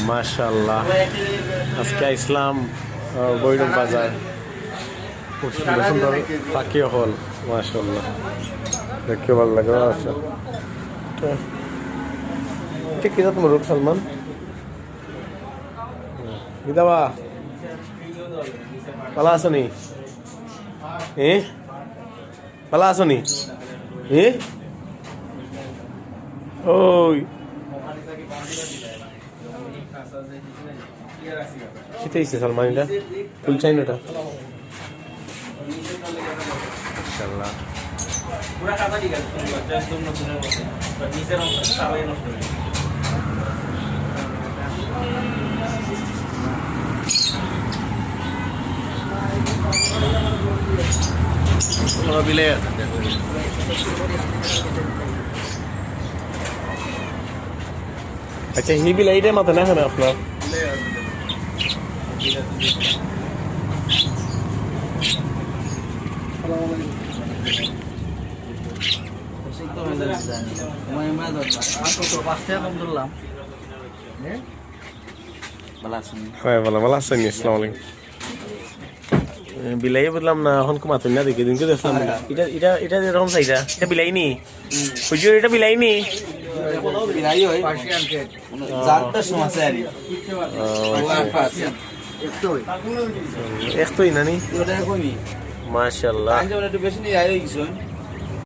মাশাআল্লাহ আজকে ইসলাম বৈরব বাজার খুব সুন্দর সুন্দর পাখি হল মাশাআল্লাহ দেখতে ভালো লাগে আচ্ছা ঠিক কি তোমার রূপ সালমান বিদাবা ভালো আছো নি ভালো আছো নি ওই শীতে এসছে সালমান এটা ফুল চাই না ওটা ইনশাআল্লাহ পুরা কাটা ঠিক আছে একদম নতুনের মতো নিচের অংশ সবাই নষ্ট হয়ে গেছে বিলে अच्छा ही भी लाइट है मत ना है ना अपना বিলাই বললাম না এখন কমাতুন না দেখে দিনকে দেখলাম এটা এটা এটা এরকম চাইটা এটা বিলাই নি হুজুর এটা বিলাই নি বিলাই হয় পার্সিয়ান কেট জাতটা সমস্যা আরি একটই না নি ওটা কই মাশাআল্লাহ আজ আমরা একটু বেশি নি আই গইছন